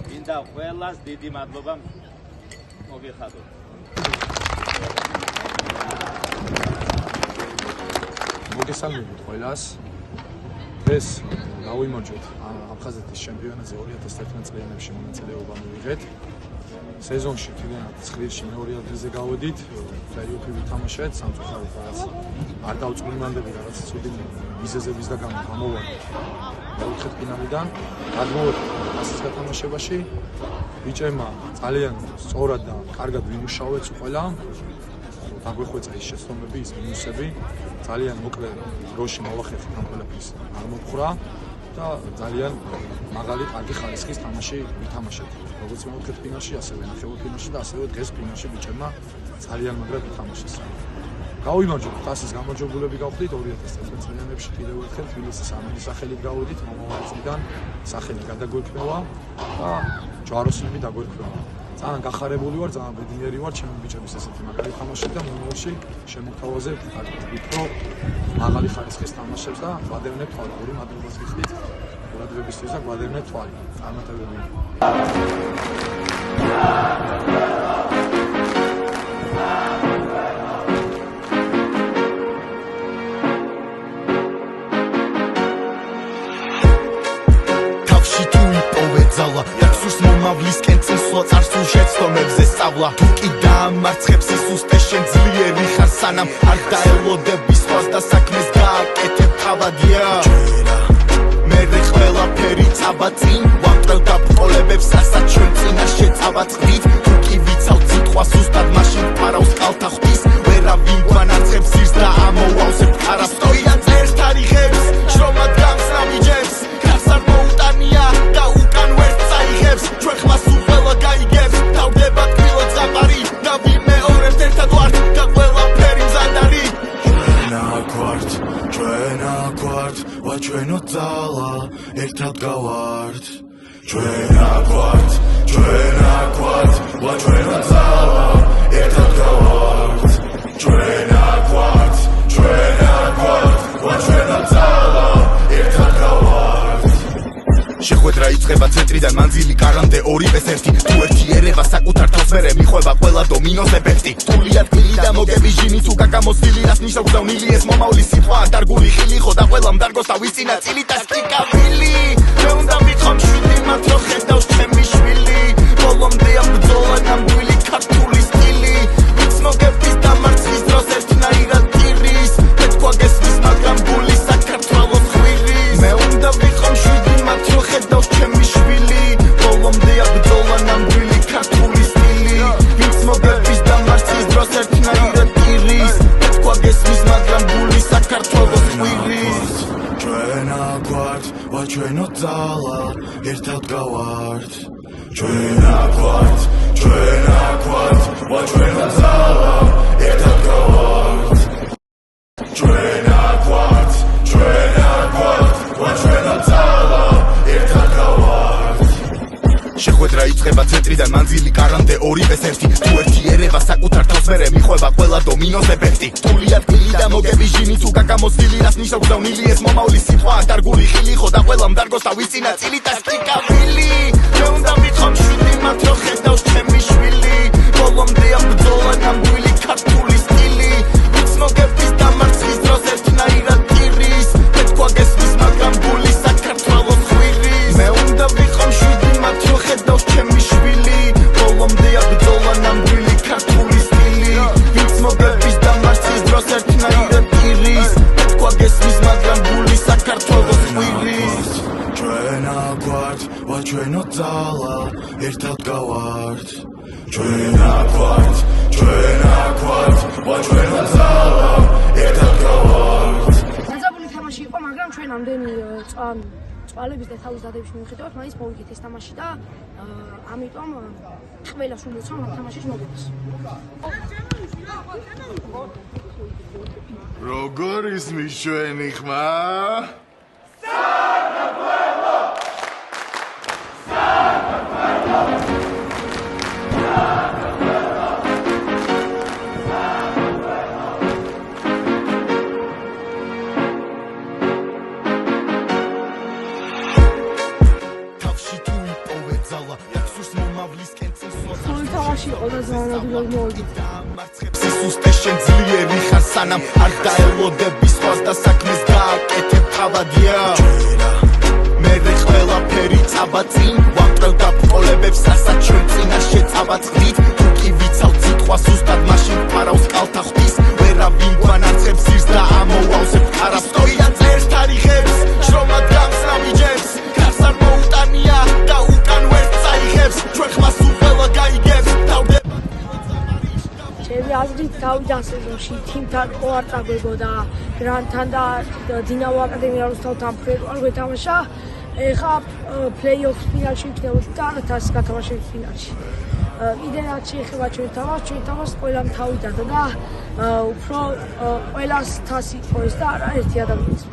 მინდა ყველას დიდი მადლობა მოგეხადოთ. მოგესალმებით ყველას. დღეს გავიმარჯვეთ აფხაზეთის ჩემპიონატზე 2011 წლიანებში მონაწილეობა მივიღეთ. სეზონში თვითონაც ცხრილში მეორე ადგილზე გავედით, პლეი-ოფი ვითამაშეთ, სამწუხაროდ რაღაც არ დავწმუნდები რაღაც ცუდი მიზეზების და გამოვარდით. მეოთხედფინალიდან გადმოვედი ასის გათამაშებაში. ბიჭებმა ძალიან სწორად და კარგად ვიმუშავეთ ყველა. დაგვეხვეწა ის შეცდომები, ის მინუსები. ძალიან მოკლე დროში მოვახერხეთ ამ ყველაფერს აღმოფხრა და ძალიან მაღალი კარგი ხარისხის თამაში ვითამაშეთ. როგორც მეოთხედფინალში, ასევე ნახევარფინალში და ასევე დღეს ფინალში ბიჭებმა ძალიან მაგრად ვითამაშეს. გავიმარჯვეთ, თასის გამარჯვებულები გავხდით 2011 წლიანებში კიდევ ერთხელ თბილისის ამერის სახელით გავედით, მომავალ წლიდან სახელი გადაგვექმნილა და ჯვაროსნები დაგვერქმევა. ძალიან გახარებული ვარ, ძალიან ბედნიერი ვარ ჩემი ბიჭების ესეთი მაგარი თამაშით და მომავალში შემოგთავაზებთ ვიქრო მაღალი ხარისხის თამაშებს და გვადევნებთ თვალი. ორი მადლობას გიხდით ყურადღებისთვის და გვადევნებთ თვალი. წარმატებები. Daksurs მომავლისკენ წესვლა წარსულ შეცდომებზე სწავლა თუ კი დაამარცხებს ის უსტე შენ ძლიერი ხარ სანამ არ დაელოდები სხვას და საქმეს გააკეთებ თავადია მერე ყველაფერი წაბა წინ ვამტრევ დაბრყოლებებს რასაც ჩვენ წინაშე წავაწყდით თუ კი ვიცავ სიტყვას უსტად მაშინ ფარავს კალთა ხვდის ვერავინ გვანარცხებს ირს და ამოვავს ერთხარა სტოია წერს თარიღებს შრომად გამსნავი ჯებს გარს არ მოუტანია და უკან ვერც წაიღებს ჩვენ ხმას უყველა გაიგებს დავდება თბილა ზაპარი და ვიმეორებთ ერთად ვართ და ყველაფერი მზადარი ჩვენო ძალა ერთად გავართ ჩვენო ძალა ერთად გავართ ჩვენო ძალა ერთად გავართ შეხვედრა იწყება ცენტრიდან მანძილი კარამდე 2+1 თუ ერთი ერევა საკუთარ თავს ვერე მიხვება ყველა დომინოს ეფექტი თულია თბილი და მოგები ჟინი თუ გაგამოსილი რას ნიშნავს დავნილი ეს მომავლის სიტყვა დარგული ხილი ხო და ყველამ დარგოს თავის წინა წილი და სტიკავილი მე უნდა მithom შვილი მათ რო ხედავს ჩემი შვილი ბოლომდე აბრძოლა ნამდვილი ქართული სტილი ვიც მოგების დამარცხის დროს ერთნაირად ტირის თქვა გესმის მაგრამ გული საქართველოს ხვირის მე უნდა მithom შვილი მათ რო ხედავს ჩემი შვილი ბოლომდე აბრძოლა ნამდვილი ქართული სტილი ვიც მოგების დამარცხის დროს ერთნაირად ტირის თქვა გესმის მაგრამ გული საქართველოს ხვირის ჩვენო ძალა ერთად გავართ ჩვენო ძალა ერთად გავართ ჩვენო ძალა ერთად გავართ შეხვედრა იწყება ცენტრიდან მანძილი კარამდე 2+1 თუ ერთი ერევა საკუთარ თავს ვერე მიხვება ყველა დომინოს ეფექტი თულია თბილი და მოგები ჟინი თუ გაგამოსილი რას ნიშნავს დავნილი ეს მომავლის სიტყვა დარგული ხილი ხო და ყველამ დარგოს თავის წინა წილი და სტიკავილი მე უნდა მithom შვილი მათ რო ხედავს ჩემი შვილი ბოლომდე აბრძოლა ნამდვილი ქართული სტილი ვიც მოგების დამარცხის დროს ერთნაირად ტირის თქვა გესმის მაგრამ გული საქართველოს ხვირის მე უნდა მithom შვილი მათ რო ხედავს ჩემი შვილი ბოლომდე აბრძოლა ნამდვილი ქართული სტილი ვიც მოგების დამარცხის დროს ერთნაირად ტირის თქვა გესმის მაგრამ გული საქართველოს ხვირის ჩვენო ძალა ერთად გავართ ჩვენო ძალა ერთად გავართ განზაბული თამაში იყო მაგრამ ჩვენ ამდენი წვალების და თავის დადების მიუხედავად მაინც მოვიგეთ ეს თამაში და ამიტომ ყველას უნდა ამ თამაშის მოგებას როგორ ისმის ჩვენი ხმა გოლ მოვიგეთ. სუსტე შენ ძლიერი ხარ სანამ არ დაელოდები სხვას და საქმეს გააკეთებ თავადია მერე ყველაფერი წაბაწინ ვამტრევ და ბრყოლებებს რასაც ჩვენ წინაშე წაბაწყდით თუ კი ვიცავ ციტყვას ზუსტად მაშინ ფარავს კალთა ღვთის ვერავინ გვანარცხებს ზირს და ამოვალს არასტორია წერს თარიღებს შრომად გამსრავი ჯერს გარს არ მოუტანია და უკან ვერც წაიღებს ჩვენ ხმას უყველა გაიგებს დავდება ჩემი აზრით თავიდან სეზონში თიმთან ყო არ წაგვეგოდა გრანთან და დინამო აკადემია რუსთავთან ფრეყარ გვეთამაშა ეხა პლეი-ოფ ფინალში ვიქნებოდი და რათას გათამაშებთ ფინალში კიდე რაც შეეხება ჩვენ თამაშს ყველამ თავი დადო და უფრო ყველას თასი ყოს და არა ერთი ადამიანს